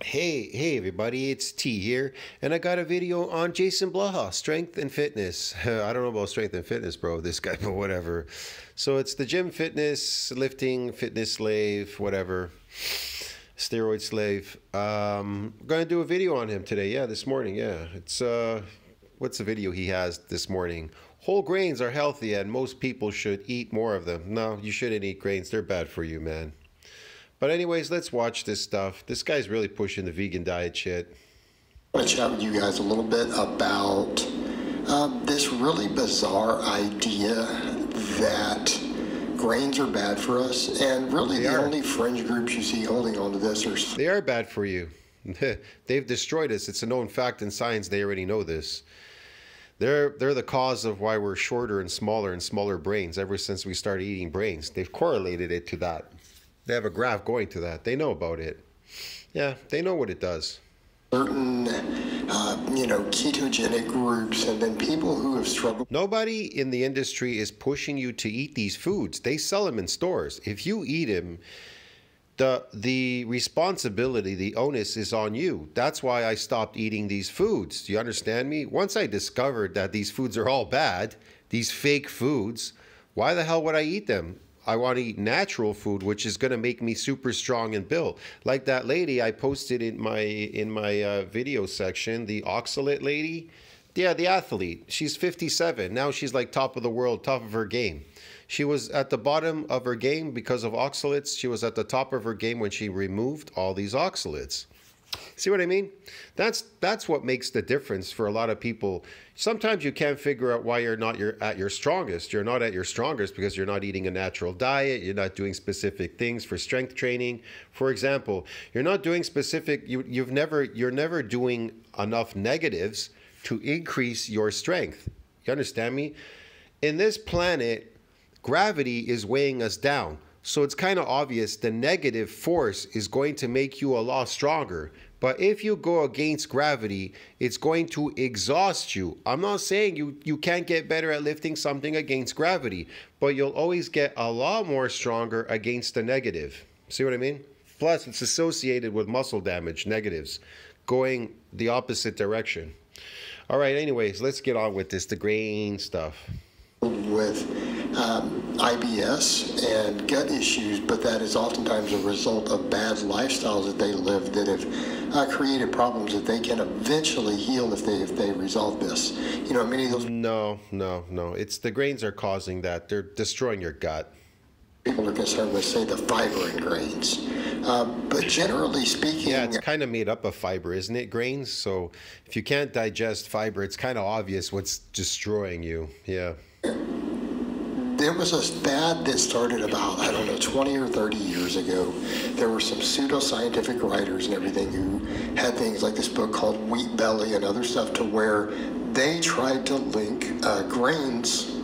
Hey everybody, it's T here, and I got a video on JasonBlaha, strength and fitness. I don't know about strength and fitness, bro, this guy, but whatever. So it's the gym fitness, lifting, fitness slave, whatever, steroid slave. I'm going to do a video on him today, this morning, It's, what's the video he has this morning? Whole grains are healthy and most people should eat more of them. No, you shouldn't eat grains, they're bad for you, man. But anyways, let's watch this stuff. This guy's really pushing the vegan diet shit. I want to chat with you guys a little bit about this really bizarre idea that grains are bad for us, and really the only fringe groups you see holding on to this are... They are bad for you. They've destroyed us. It's a known fact in science. They already know this. They're the cause of why we're shorter and smaller brains ever since we started eating brains. They've correlated it to that. They have a graph going to that. They know about it. Yeah, they know what it does. Certain, ketogenic groups, and then people who have struggled. Nobody in the industry is pushing you to eat these foods. They sell them in stores. If you eat them, the responsibility, the onus is on you. That's why I stopped eating these foods. Do you understand me? Once I discovered that these foods are all bad, these fake foods, why the hell would I eat them? I want to eat natural food, which is going to make me super strong and built. Like that lady I posted in my video section, the oxalate lady. Yeah, the athlete. She's 57. Now she's like top of the world, top of her game. She was at the bottom of her game because of oxalates. She was at the top of her game when she removed all these oxalates. See what I mean? That's what makes the difference for a lot of people. Sometimes you can't figure out why you're not at your strongest. You're not at your strongest because you're not eating a natural diet. You're not doing specific things for strength training. For example, you're not doing specific. You're never doing enough negatives to increase your strength. You understand me? In this planet, gravity is weighing us down. So it's kind of obvious the negative force is going to make you a lot stronger. But if you go against gravity, it's going to exhaust you. I'm not saying you can't get better at lifting something against gravity, but you'll always get a lot more stronger against the negative. See what I mean? Plus, it's associated with muscle damage, negatives, going the opposite direction. All right, anyways, let's get on with this, the grain stuff. With IBS and gut issues, but that is oftentimes a result of bad lifestyles that they live that have created problems that they can eventually heal if they resolve this. You know, many of those... No. It's the grains are causing that. They're destroying your gut. People are concerned with, say, the fiber in grains. But generally speaking... Yeah, it's kind of made up of fiber, isn't it, grains? So if you can't digest fiber, it's kind of obvious what's destroying you. Yeah. There was a fad that started about, 20 or 30 years ago. There were some pseudoscientific writers and everything who had things like this book called Wheat Belly and other stuff to where they tried to link grains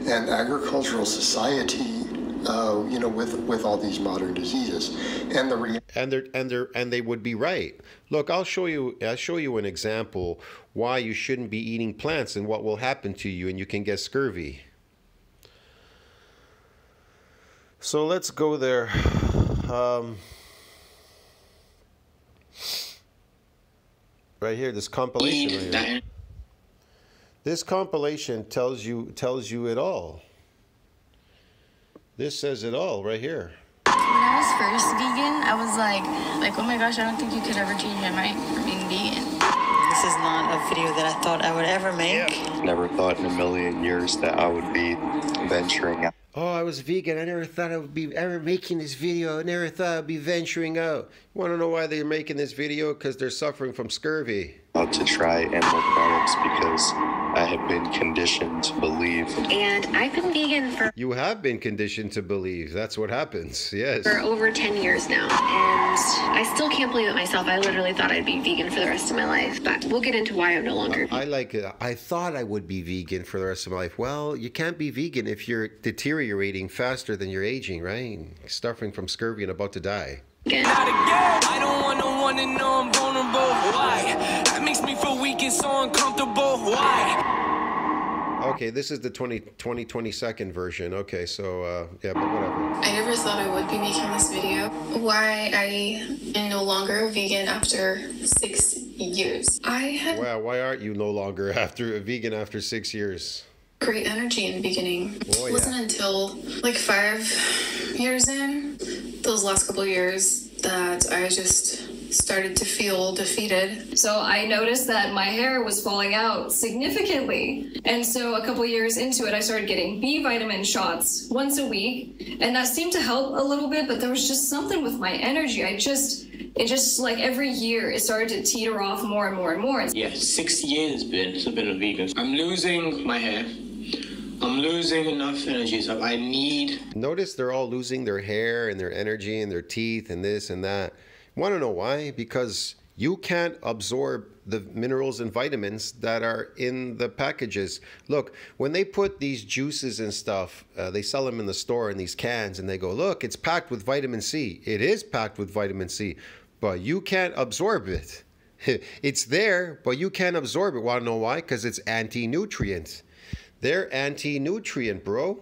and agricultural society with all these modern diseases, and they would be right. Look, I'll show you an example why you shouldn't be eating plants and what will happen to you, and you can get scurvy. So let's go there. Right here, this compilation right here. This compilation tells you it all. This says it all right here. When I was first vegan, I was like, oh my gosh, I don't think you could ever change my mind for being vegan. This is not a video that I thought I would ever make. Never thought in a million years that I would be venturing out. Oh, I was vegan. I never thought I would be ever making this video. I never thought I'd be venturing out. You want to know why they're making this video? Because they're suffering from scurvy. To try animal products because I have been conditioned to believe. And I've been vegan for... You have been conditioned to believe. That's what happens. Yes. For over 10 years now. And I still can't believe it myself. I literally thought I'd be vegan for the rest of my life. But we'll get into why I'm no longer. I thought I would be vegan for the rest of my life. Well, you can't be vegan if you're deteriorating faster than you're aging, right? Suffering from scurvy and about to die. I don't want no one to know I'm vulnerable. Why? That makes me feel weak and so uncomfortable. Why? Okay, this is the 2022nd version. Okay, so yeah, but whatever. I never thought I would be making this video. Why I am no longer vegan after 6 years. I had Wow, why aren't you no longer a vegan after 6 years? great energy in the beginning. Oh, It wasn't until like 5 years in, those last couple of years, that I just started to feel defeated. So I noticed that my hair was falling out significantly. And so a couple years into it, I started getting B vitamin shots once a week. And that seemed to help a little bit, but there was just something with my energy. It just like every year it started to teeter off more and more and more. Yeah, 6 years since I've been a vegan. I'm losing my hair. I'm losing enough energy, so I need... Notice they're all losing their hair and their energy and their teeth and this and that. Want to know why? Because you can't absorb the minerals and vitamins that are in the packages. Look, when they put these juices and stuff, they sell them in the store in these cans, and they go, look, it's packed with vitamin C. It is packed with vitamin C, but you can't absorb it. It's there, but you can't absorb it. Want to know why? Because it's anti-nutrient. They're anti-nutrient, bro.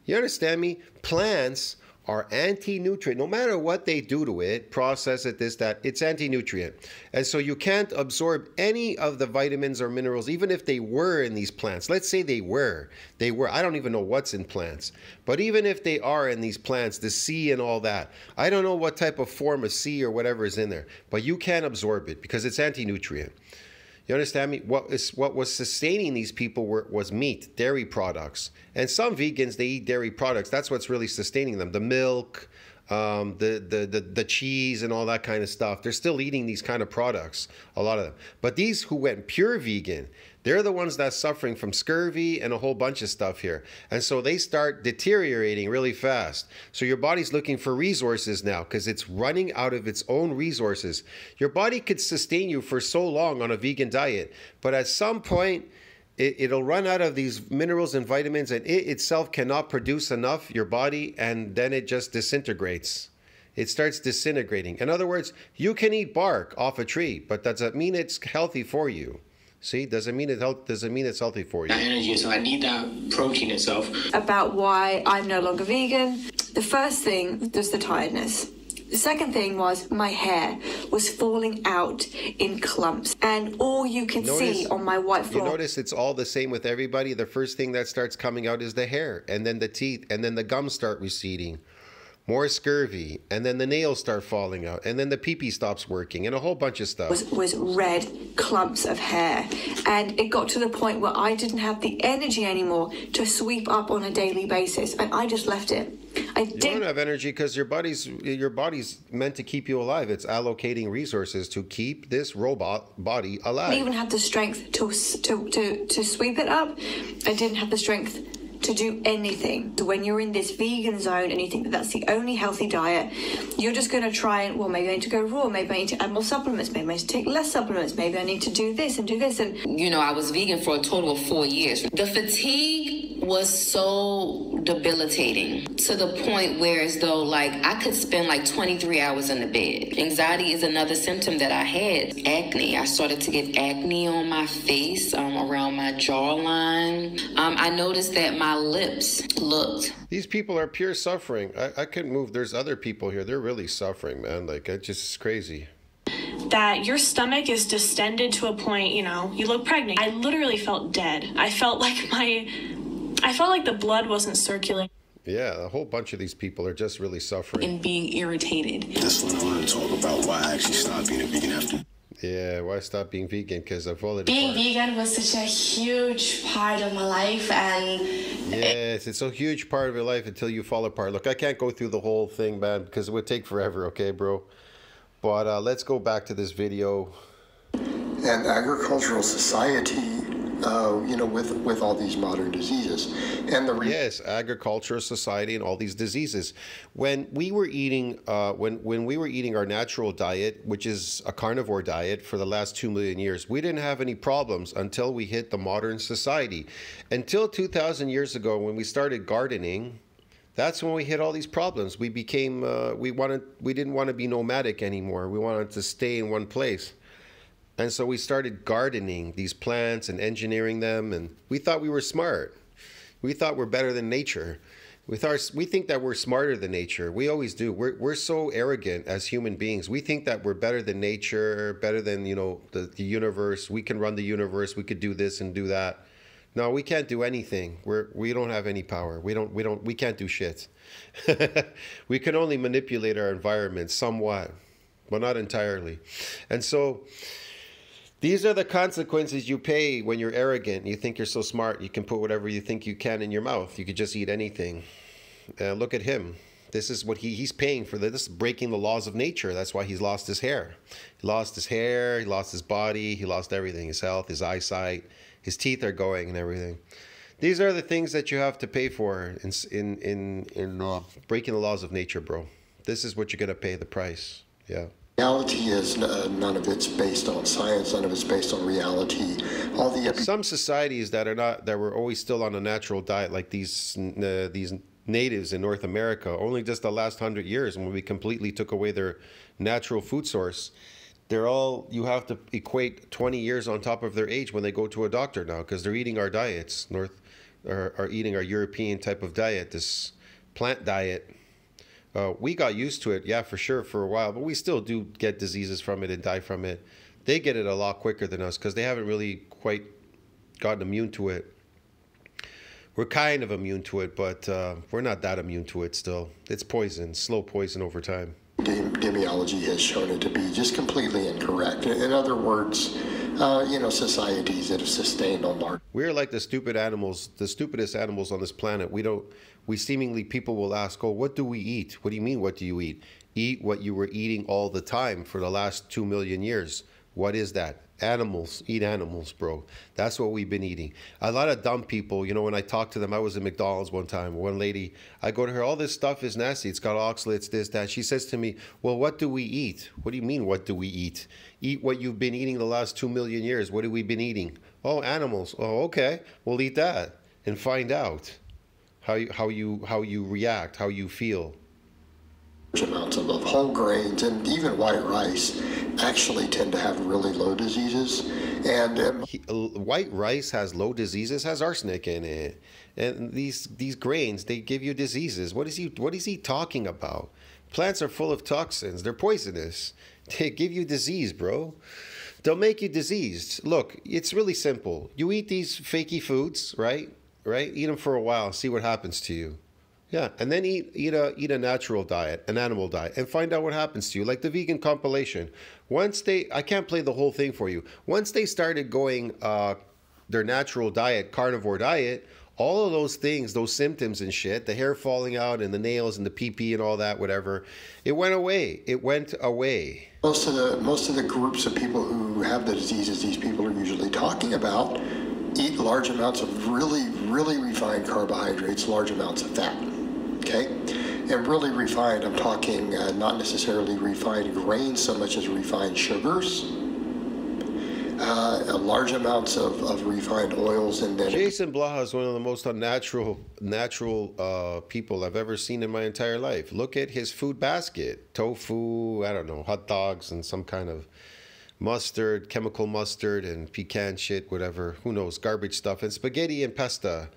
You understand me? Plants are anti-nutrient. No matter what they do to it, process it, this, that, it's anti-nutrient. And so you can't absorb any of the vitamins or minerals, even if they were in these plants. Let's say they were. I don't even know what's in plants. But even if they are in these plants, the C and all that, I don't know what type of form of C or whatever is in there. But you can't absorb it because it's anti-nutrient. You understand me? What was sustaining these people was meat, dairy products. And some vegans, they eat dairy products. That's what's really sustaining them. The milk, the cheese and all that kind of stuff. They're still eating these kind of products, a lot of them. But these who went pure vegan, they're the ones that's suffering from scurvy and a whole bunch of stuff here. And so they start deteriorating really fast. So your body's looking for resources now because it's running out of its own resources. Your body could sustain you for so long on a vegan diet, but at some point, it'll run out of these minerals and vitamins, and it itself cannot produce enough, your body, and then it just disintegrates. It starts disintegrating. In other words, you can eat bark off a tree, but does that mean it's healthy for you? See, doesn't mean it's healthy for you. That energy, so I need that protein itself. About why I'm no longer vegan. The first thing was the tiredness. The second thing was my hair was falling out in clumps, and all you can see on my white floor. You notice it's all the same with everybody. The first thing that starts coming out is the hair, and then the teeth, and then the gums start receding. More scurvy, and then the nails start falling out, and then the pee-pee stops working, and a whole bunch of stuff. Was red clumps of hair, and it got to the point where I didn't have the energy anymore to sweep up on a daily basis, and I just left it. You don't have energy because your body's meant to keep you alive. It's allocating resources to keep this robot body alive. I didn't even have the strength to sweep it up. I didn't have the strength to do anything. So when you're in this vegan zone and you think that that's the only healthy diet, you're just going to try and, well, maybe I need to go raw, maybe I need to add more supplements, maybe I need to take less supplements, maybe I need to do this and do this. And you know, I was vegan for a total of 4 years. The fatigue was so debilitating to the point where as though like I could spend like 23 hours in the bed. Anxiety is another symptom that I had. Acne. I started to get acne on my face, around my jawline. I noticed that my lips looked. These people are pure suffering. I couldn't move. There's other people here. They're really suffering, man. Like, it's just crazy. That your stomach is distended to a point, you know, you look pregnant. I literally felt dead. I felt like the blood wasn't circulating. Yeah, a whole bunch of these people are just really suffering. And being irritated. That's what I want to talk about, why I actually stopped being a vegan after. Yeah, why stop being vegan? Because of all the Being vegan was such a huge part of my life, and yes, it's a huge part of your life until you fall apart. Look, I can't go through the whole thing, man, because it would take forever, okay, bro? But let's go back to this video. And agricultural society, you know, with all these modern diseases. And yes, agricultural society and all these diseases. When we were eating, when we were eating our natural diet, which is a carnivore diet for the last 2 million years, we didn't have any problems until we hit the modern society. Until 2,000 years ago, when we started gardening, that's when we hit all these problems. We became, we didn't want to be nomadic anymore. We wanted to stay in one place. And so we started gardening these plants and engineering them, and we thought we were smart. We thought we're better than nature. We think that we're smarter than nature. We always do. We're so arrogant as human beings. We think that we're better than nature, better than, you know, the universe. We can run the universe. We could do this and do that. No, we can't do anything. We don't have any power. We can't do shit. We can only manipulate our environment somewhat, but not entirely. And so these are the consequences you pay when you're arrogant. You think you're so smart. You can put whatever you think you can in your mouth. You could just eat anything. Look at him. This is what he's paying for. This is breaking the laws of nature. That's why he's lost his hair. He lost his hair. He lost his body. He lost everything. His health, his eyesight. His teeth are going and everything. These are the things that you have to pay for in breaking the laws of nature, bro. This is what you're going to pay the price. Yeah. Reality is none of it's based on science. None of it's based on reality. Some societies that were always still on a natural diet, like these natives in North America, only just the last 100 years, when we completely took away their natural food source, you have to equate 20 years on top of their age when they go to a doctor now, because they're eating our diets, are eating our European type of diet, this plant diet. We got used to it, yeah, for sure, for a while, but we still do get diseases from it and die from it. They get it a lot quicker than us because they haven't really quite gotten immune to it. We're kind of immune to it, but we're not that immune to it still. It's poison, slow poison over time. Epidemiology has shown it to be just completely incorrect. In other words, societies that have sustained on large. We're like the stupid animals, the stupidest animals on this planet. We seemingly, people will ask, oh, what do we eat? What do you mean, what do you eat? Eat what you were eating all the time for the last 2 million years. What is that? Animals. Eat animals, bro. That's what we've been eating. A lot of dumb people, when I talk to them, I was at McDonald's one time. One lady, I go to her, all this stuff is nasty. It's got oxalates, this, that. She says to me, well, what do we eat? What do you mean, what do we eat? Eat what you've been eating the last 2 million years. What have we been eating? Oh, animals. Oh, okay. We'll eat that and find out how you react, how you feel. Amounts of whole grains and even white rice actually tend to have really low diseases. And white rice has low diseases, has arsenic in it, and these grains, they give you diseases. What is he talking about? Plants are full of toxins. They're poisonous. They give you disease, bro. They'll make you diseased. Look, it's really simple. You eat these fakey foods, right? Eat them for a while, see what happens to you. Yeah, and then eat a natural diet, an animal diet, and find out what happens to you. Like the vegan compilation. I can't play the whole thing for you. Once they started going their natural diet, carnivore diet, all of those things, those symptoms and shit, the hair falling out and the nails and the pee-pee and all that, whatever, it went away. It went away. Most of the groups of people who have the diseases these people are usually talking about eat large amounts of really, really refined carbohydrates, large amounts of fat. Okay, and really refined, I'm talking not necessarily refined grains so much as refined sugars, large amounts of refined oils, and then JasonBlaha is one of the most unnatural people I've ever seen in my entire life. Look at his food basket: tofu, I don't know, hot dogs, and some kind of mustard, chemical mustard, and pecan shit, whatever. Who knows? Garbage stuff, and spaghetti and pasta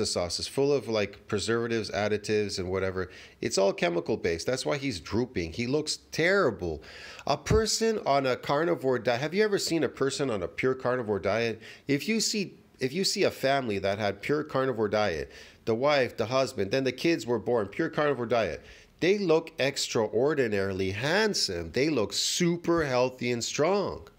sauce is full of like preservatives, additives, and whatever. It's all chemical based. That's why he's drooping. He looks terrible. A person on a carnivore diet. Have you ever seen a person on a pure carnivore diet? If you see a family that had pure carnivore diet, the wife, the husband, then the kids were born pure carnivore diet, they look extraordinarily handsome. They look super healthy and strong.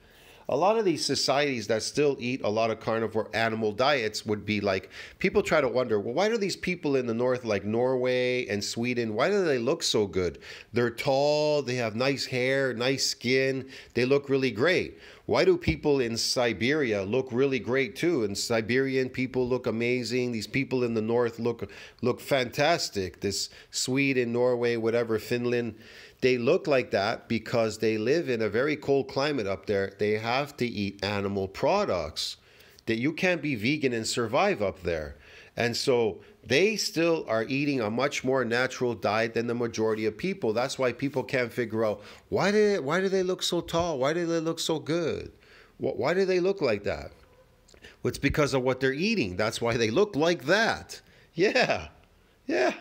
A lot of these societies that still eat a lot of carnivore animal diets would be like, people try to wonder, well, why do these people in the north, like Norway and Sweden, why do they look so good? They're tall, they have nice hair, nice skin, they look really great. Why do people in Siberia look really great too? And Siberian people look amazing. These people in the north look fantastic. This Sweden, Norway, whatever, Finland, they look like that because they live in a very cold climate up there. They have to eat animal products. That you can't be vegan and survive up there. And so they still are eating a much more natural diet than the majority of people. That's why people can't figure out, why do they look so tall? Why do they look so good? Why do they look like that? It's because of what they're eating. That's why they look like that. Yeah. Yeah.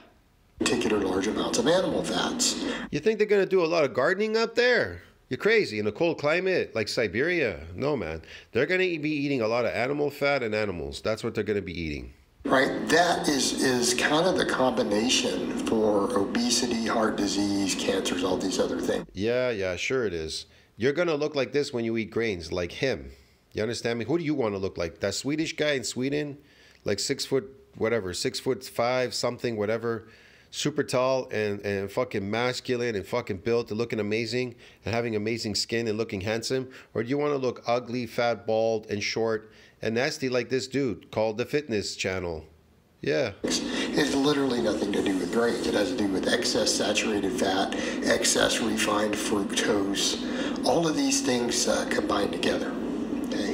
Particular large amounts of animal fats. You think they're going to do a lot of gardening up there? You're crazy. In a cold climate like Siberia? No, man. They're going to be eating a lot of animal fat and animals. That's what they're going to be eating. Right, that is kind of the combination for obesity, heart disease, cancers, all these other things. Yeah, sure it is. You're going to look like this when you eat grains, like him. You understand me? Who do you want to look like? That Swedish guy in Sweden? Like 6 foot, whatever, 6'5", something, whatever. Super tall and fucking masculine and fucking built and looking amazing and having amazing skin and looking handsome? Or do you want to look ugly, fat, bald, and short and nasty like this dude called the Fitness Channel? Yeah. It's literally nothing to do with grains. It has to do with excess saturated fat, excess refined fructose. All of these things combine together. Okay,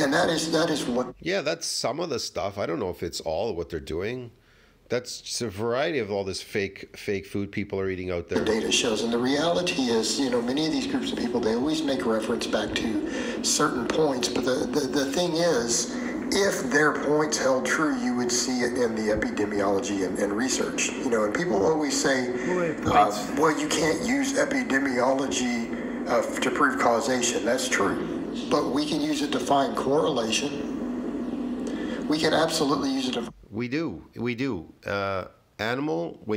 and that is what. Yeah, that's some of the stuff. I don't know if it's all of what they're doing. That's just a variety of all this fake food people are eating out there. The data shows, and the reality is, many of these groups of people, they always make reference back to certain points, but the thing is, if their points held true, you would see it in the epidemiology and research. And people always say, well, you can't use epidemiology to prove causation. That's true. But we can use it to find correlation. We can absolutely use it to... We do. When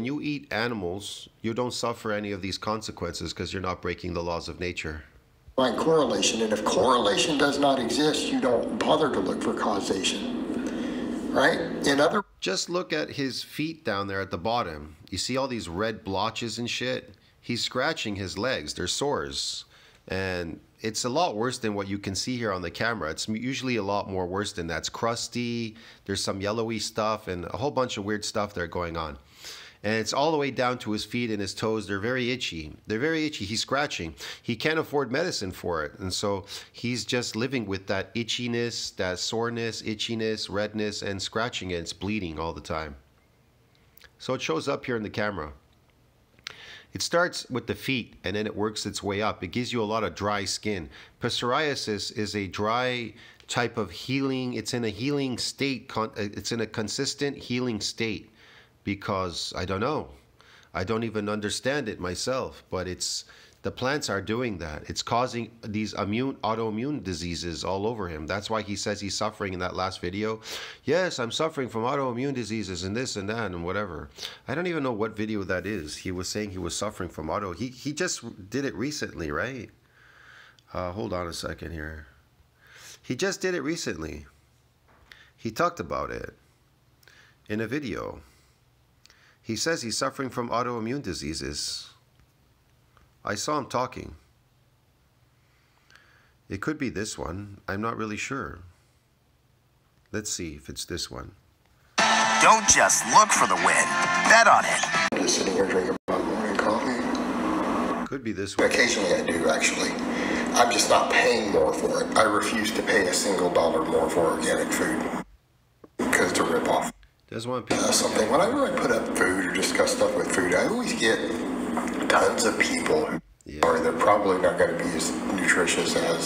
you eat animals, you don't suffer any of these consequences because you're not breaking the laws of nature. Find correlation, and if correlation does not exist, you don't bother to look for causation, right? Just look at his feet down there at the bottom. You see all these red blotches and shit? He's scratching his legs. They're sores. And it's a lot worse than what you can see here on the camera. It's usually a lot more worse than that. It's crusty. There's some yellowy stuff and a whole bunch of weird stuff there going on. And it's all the way down to his feet and his toes. They're very itchy. He's scratching. He can't afford medicine for it. And so he's just living with that itchiness, that soreness, itchiness, redness, and scratching it. It's bleeding all the time. So it shows up here in the camera. It starts with the feet and then it works its way up. It gives you a lot of dry skin. Psoriasis is a dry type of healing. It's in a healing state. It's in a consistent healing state because I don't know. I don't even understand it myself, but the plants are doing that. It's causing these autoimmune diseases all over him. That's why he says he's suffering in that last video. Yes, I'm suffering from autoimmune diseases and this and that and whatever. I don't even know what video that is. He was saying he was suffering from He just did it recently, right? Hold on a second here. He just did it recently. He talked about it in a video. He says he's suffering from autoimmune diseases. I saw him talking. It could be this one. I'm not really sure. Let's see if it's this one. Don't just look for the win. Bet on it. Just sitting here drinking my morning coffee. Could be this one. Occasionally I do, actually. I'm just not paying more for it. I refuse to pay a single dollar more for organic food because it's a ripoff. There's one. Something. Whenever I put up food or discuss stuff with food, I always get tons of people or they're probably not going to be as nutritious as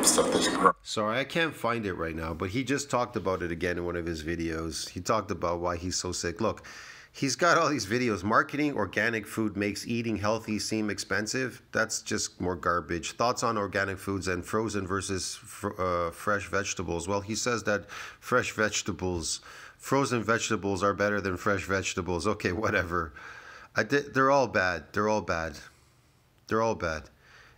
stuff that's grown. Sorry, I can't find it right now, but he just talked about it again in one of his videos. He talked about why he's so sick. Look, he's got all these videos. Marketing organic food makes eating healthy seem expensive. That's just more garbage. Thoughts on organic foods and frozen versus fresh vegetables. Well, he says that frozen vegetables are better than fresh vegetables. Okay, whatever. They're all bad. They're all bad. They're all bad.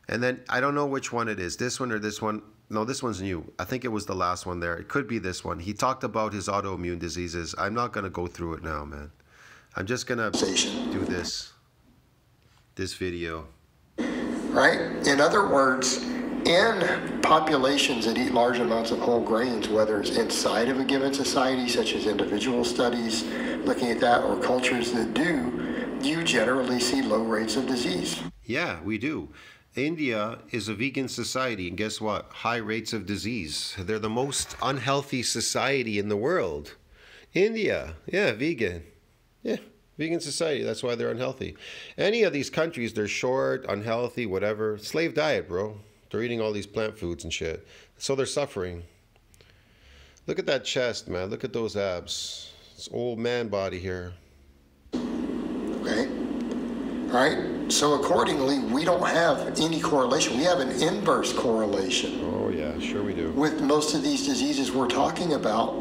And then I don't know which one it is. This one or this one. No, this one's new. I think it was the last one there. It could be this one. He talked about his autoimmune diseases. I'm not going to go through it now, man. I'm just going to do this video. Right? In other words, in populations that eat large amounts of whole grains, whether it's inside of a given society, such as individual studies looking at that, or cultures that do, you generally see low rates of disease. Yeah, we do. India is a vegan society, and guess what? High rates of disease. They're the most unhealthy society in the world. India, yeah, vegan. Yeah, vegan society. That's why they're unhealthy. Any of these countries, they're short, unhealthy, whatever. Slave diet, bro. They're eating all these plant foods and shit. So they're suffering. Look at that chest, man. Look at those abs. It's old man body here. Okay. All right. So accordingly, we don't have any correlation. We have an inverse correlation. Oh yeah, sure we do. With most of these diseases we're talking about,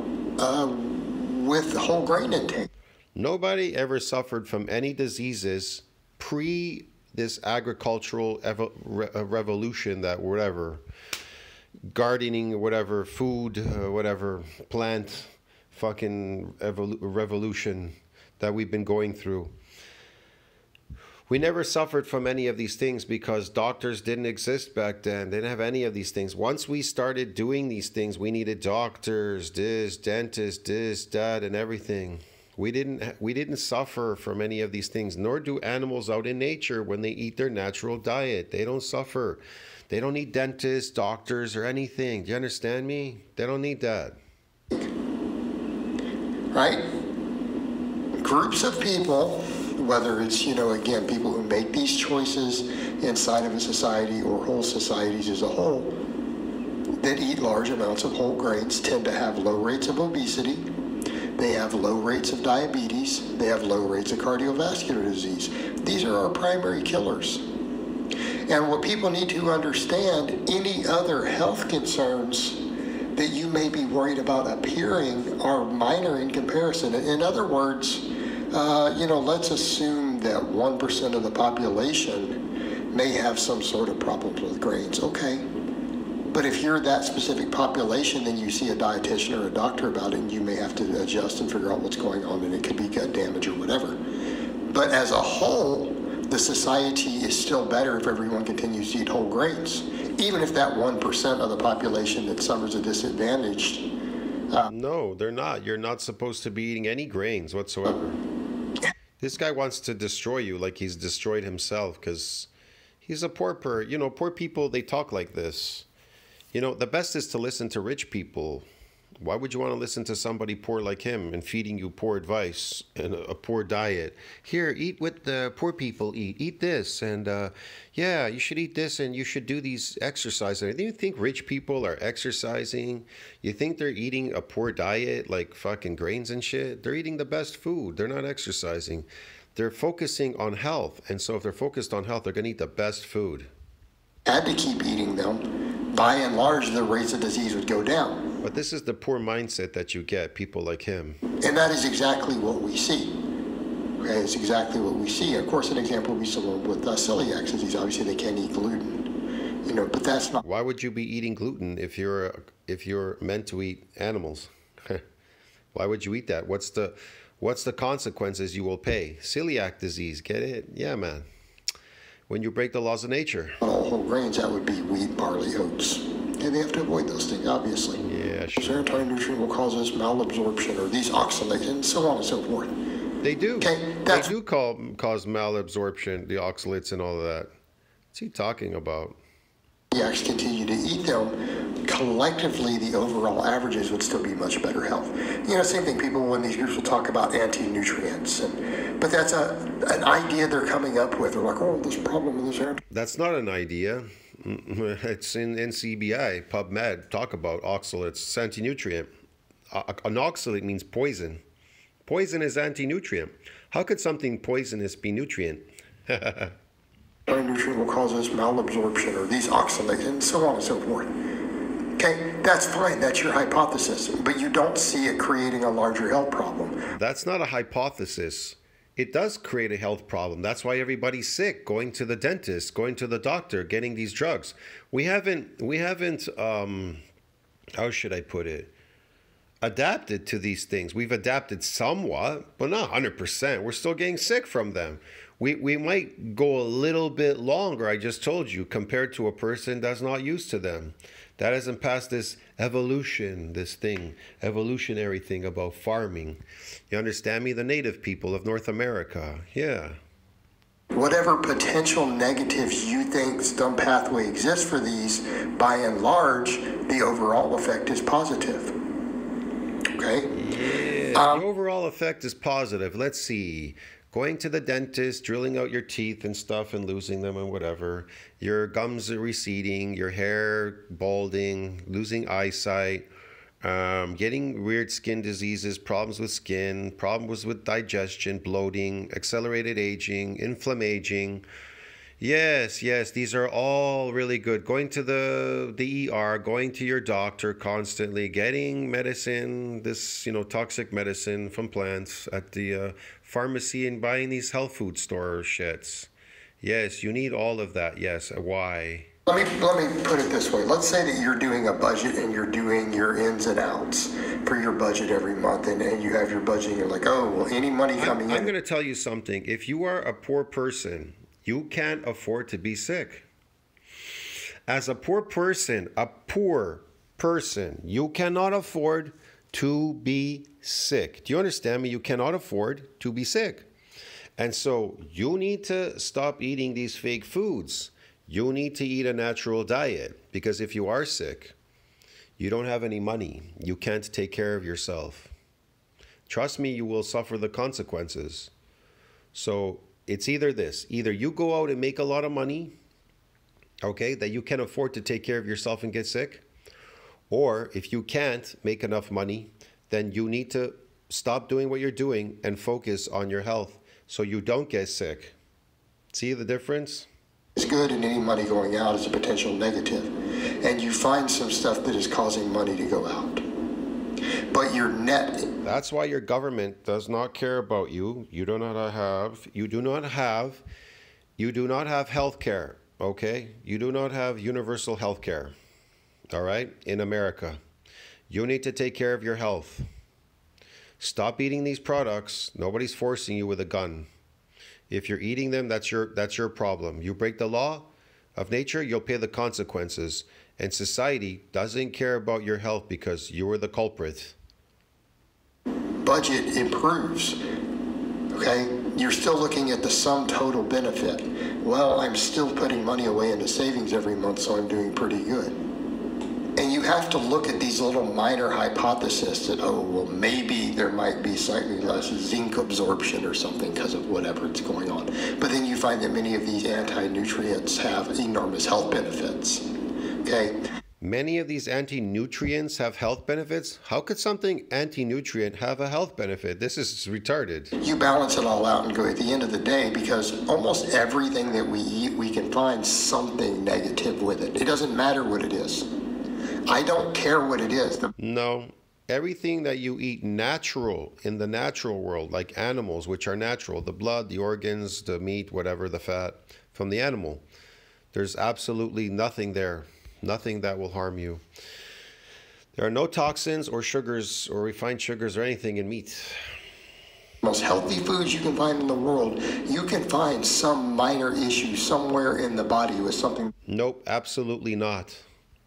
with whole grain intake. Nobody ever suffered from any diseases pre this agricultural revolution, that whatever, gardening, whatever, food, whatever, plant, fucking revolution that we've been going through. We never suffered from any of these things because doctors didn't exist back then. They didn't have any of these things. Once we started doing these things, we needed doctors, this, dentists, this, that, and everything. We didn't suffer from any of these things, nor do animals out in nature when they eat their natural diet. They don't suffer. They don't need dentists, doctors, or anything. Do you understand me? They don't need that. Right? Groups of people, whether it's, again, people who make these choices inside of a society or whole societies as a whole, that eat large amounts of whole grains tend to have low rates of obesity. They have low rates of diabetes. They have low rates of cardiovascular disease. These are our primary killers. And what people need to understand, any other health concerns that you may be worried about appearing are minor in comparison. In other words, let's assume that 1% of the population may have some sort of problems with grains. Okay. But if you're that specific population, then you see a dietitian or a doctor about it, and you may have to adjust and figure out what's going on, and it could be gut damage or whatever. But as a whole, the society is still better if everyone continues to eat whole grains, even if that 1% of the population that suffers a disadvantage. No, they're not. You're not supposed to be eating any grains whatsoever. This guy wants to destroy you like he's destroyed himself because he's a poor poor people, they talk like this. The best is to listen to rich people. Why would you want to listen to somebody poor like him and feeding you poor advice and a poor diet? Here, eat what the poor people eat. Eat this, and yeah, you should eat this, and you should do these exercises. Do you think rich people are exercising? You think they're eating a poor diet like fucking grains and shit? They're eating the best food. They're not exercising. They're focusing on health, and so if they're focused on health, they're going to eat the best food. Had to keep eating them. By and large, the rates of disease would go down. But this is the poor mindset that you get, people like him. And that is exactly what we see. Okay, it's exactly what we see. Of course, an example would be someone with celiac disease. Obviously, they can't eat gluten. But that's not. Why would you be eating gluten if you're meant to eat animals? Why would you eat that? What's the consequences you will pay? Celiac disease, get it? Yeah, man. When you break the laws of nature. All whole grains, that would be wheat, barley, oats. And they have to avoid those things, obviously. Yeah, sure. This anti-nutrient will cause us malabsorption or these oxalates and so on and so forth. They do. Okay, they do cause malabsorption, the oxalates and all of that. What's he talking about? Celiacs continue to eat them, collectively the overall averages would still be much better health. Same thing, people in these groups will talk about anti-nutrients, but that's an idea they're coming up with. They're like, oh, this problem with this. That's not an idea. It's in NCBI, PubMed, talk about oxalates, it's anti-nutrient. An oxalate means poison. Poison is anti-nutrient. How could something poisonous be nutrient? Nutrient will cause us malabsorption or these oxalates and so on and so forth. Okay, that's fine. That's your hypothesis. But you don't see it creating a larger health problem. That's not a hypothesis. It does create a health problem. That's why everybody's sick, going to the dentist, going to the doctor, getting these drugs. We haven't, how should I put it? Adapted to these things. We've adapted somewhat, but not 100%. We're still getting sick from them. We might go a little bit longer, I just told you, compared to a person that's not used to them. That hasn't passed this evolutionary thing about farming. You understand me? The native people of North America, yeah. Whatever potential negatives you think some pathway exists for these, by and large, the overall effect is positive. Okay? The overall effect is positive. Let's see. Going to the dentist, drilling out your teeth and stuff and losing them and whatever. Your gums are receding, your hair balding, losing eyesight. getting weird skin diseases, problems with skin, problems with digestion, bloating, accelerated aging, inflammaging. Yes, these are all really good. Going to the ER, going to your doctor constantly, getting medicine, this, toxic medicine from plants at the pharmacy, and buying these health food store shits. Yes, you need all of that. Yes, why? Let me put it this way. Let's say that you're doing a budget and you're doing your ins and outs for your budget every month, and you have your budget and you're like, oh, well, any money coming in. I'm going to tell you something. If you are a poor person, you can't afford to be sick. As a poor person, you cannot afford to be sick. Do you understand me? You cannot afford to be sick. And so you need to stop eating these fake foods. You need to eat a natural diet, because if you are sick, you don't have any money. You can't take care of yourself. Trust me, you will suffer the consequences. So it's either this. Either you go out and make a lot of money, okay, that you can afford to take care of yourself and get sick. Or if you can't make enough money, then you need to stop doing what you're doing and focus on your health so you don't get sick. See the difference? It's good, and any money going out is a potential negative. And you find some stuff that is causing money to go out. But your net... That's why your government does not care about you. You do not have health care, okay? You do not have universal health care, all right, in America. You need to take care of your health. Stop eating these products. Nobody's forcing you with a gun. If you're eating them, that's your problem. You break the law of nature, you'll pay the consequences. And society doesn't care about your health because you were the culprit. Budget improves, okay? You're still looking at the sum total benefit. Well, I'm still putting money away into savings every month, so I'm doing pretty good. And you have to look at these little minor hypotheses that, oh, well, maybe there might be slightly less zinc absorption or something because of whatever is going on. But then you find that many of these anti-nutrients have enormous health benefits, okay? Many of these anti-nutrients have health benefits? How could something anti-nutrient have a health benefit? This is retarded. You balance it all out and go at the end of the day, because almost everything that we eat, we can find something negative with it. It doesn't matter what it is. I don't care what it is. No. Everything that you eat natural, in the natural world, like animals, which are natural, the blood, the organs, the meat, whatever, the fat from the animal, there's absolutely nothing there. Nothing that will harm you. There are no toxins or sugars or refined sugars or anything in meat. Most healthy foods you can find in the world, you can find some minor issue somewhere in the body with something. Nope, absolutely not.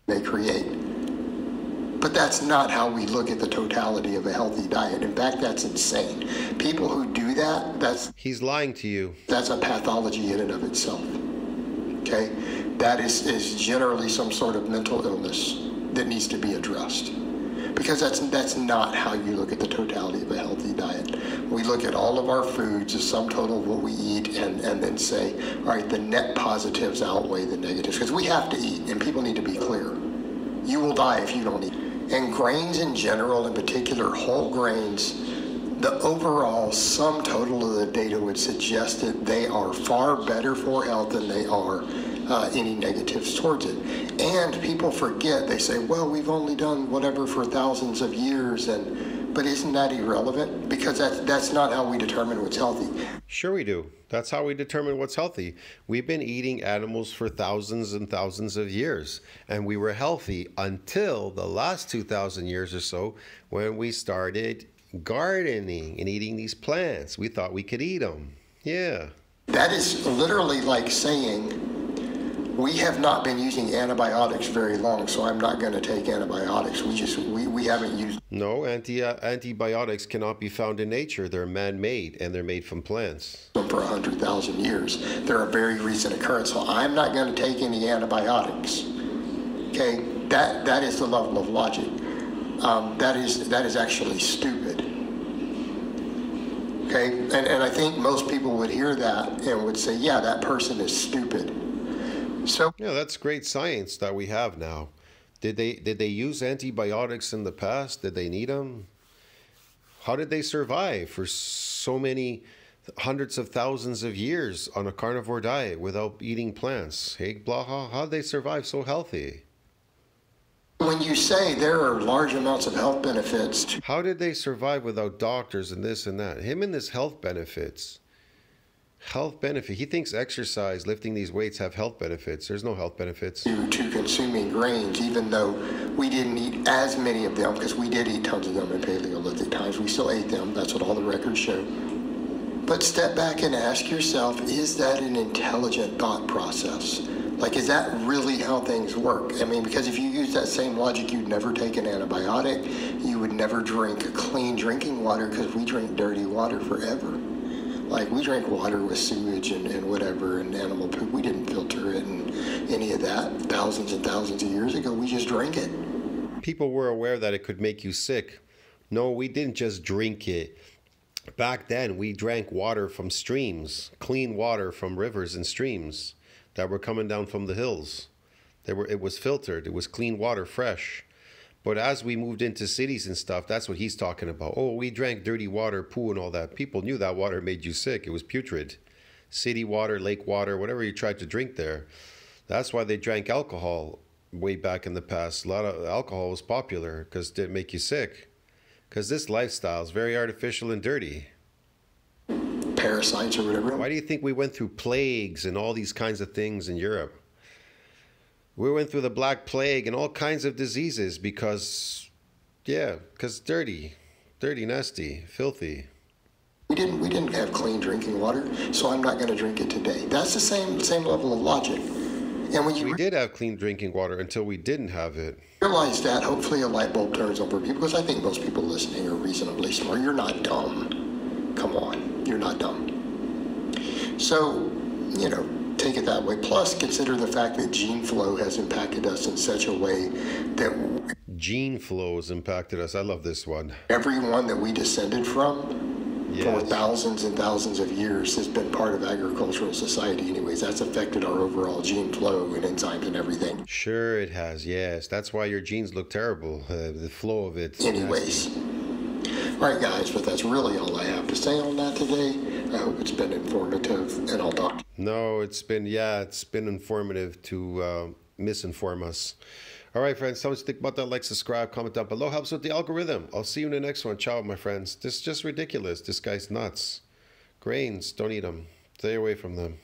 They create. But that's not how we look at the totality of a healthy diet. In fact, that's insane. People who do that, He's lying to you. That's a pathology in and of itself. Okay? That is generally some sort of mental illness that needs to be addressed. Because that's not how you look at the totality of a healthy diet. We look at all of our foods, the sum total of what we eat, and then say, all right, the net positives outweigh the negatives. Because we have to eat, and people need to be clear. You will die if you don't eat. And grains in general, in particular whole grains, the overall sum total of the data would suggest that they are far better for health than they are any negatives towards it. And people forget, they say, well, we've only done whatever for thousands of years, but isn't that irrelevant? Because that's not how we determine what's healthy. Sure we do. That's how we determine what's healthy. We've been eating animals for thousands and thousands of years, and we were healthy until the last 2,000 years or so, when we started gardening and eating these plants. We thought we could eat them. Yeah. That is literally like saying, we have not been using antibiotics very long, so I'm not going to take antibiotics. We haven't used... No, antibiotics cannot be found in nature. They're man-made, and they're made from plants. For 100,000 years. They're a very recent occurrence, so I'm not going to take any antibiotics. Okay? That is the level of logic. That is actually stupid. Okay? And I think most people would hear that and would say, yeah, that person is stupid. So yeah, that's great science that we have now. Did they use antibiotics in the past? Did they need them? How did they survive for so many hundreds of thousands of years on a carnivore diet without eating plants? Hey, Blaha, how did they survive so healthy? When you say there are large amounts of health benefits... How did they survive without doctors and this and that? Him and his health benefits. Health benefit. He thinks exercise, lifting these weights have health benefits. There's no health benefits. ...to consuming grains, even though we didn't eat as many of them, because we did eat tons of them in Paleolithic times. We still ate them. That's what all the records show. But step back and ask yourself, is that an intelligent thought process? Like, is that really how things work? I mean, because if you use that same logic, you'd never take an antibiotic. You would never drink clean drinking water, because we drink dirty water forever. Like, we drank water with sewage and whatever and animal poop. We didn't filter it and any of that thousands and thousands of years ago. We just drank it. People were aware that it could make you sick. No, we didn't just drink it. Back then, we drank water from streams, clean water from rivers and streams that were coming down from the hills. It was filtered. It was clean water, fresh. But as we moved into cities and stuff, that's what he's talking about. Oh, we drank dirty water, poo and all that. People knew that water made you sick. It was putrid. City water, lake water, whatever you tried to drink there. That's why they drank alcohol way back in the past. A lot of alcohol was popular because it didn't make you sick. Because this lifestyle is very artificial and dirty. Parasites or whatever. Why do you think we went through plagues and all these kinds of things in Europe? We went through the Black Plague and all kinds of diseases because dirty, nasty, filthy. We didn't have clean drinking water, so I'm not going to drink it today. That's the same level of logic. And when we did have clean drinking water until we didn't have it. Realize that, hopefully a light bulb turns on for people, because I think most people listening are reasonably smart. You're not dumb. Come on, you're not dumb. So, take it that way. Plus, consider the fact that gene flow has impacted us in such a way that... Gene flow has impacted us. I love this one. Everyone that we descended from for thousands and thousands of years has been part of agricultural society anyways. That's affected our overall gene flow and enzymes and everything. Sure it has, yes. That's why your genes look terrible. The flow of it. Anyways. All right, guys, but that's really all I have to say on that today. I hope it's been informative, and I'll talk. No, it's been informative to misinform us. All right, friends, tell me what you think about that. Like, subscribe, comment down below. Helps with the algorithm. I'll see you in the next one. Ciao, my friends. This is just ridiculous. This guy's nuts. Grains, don't eat them. Stay away from them.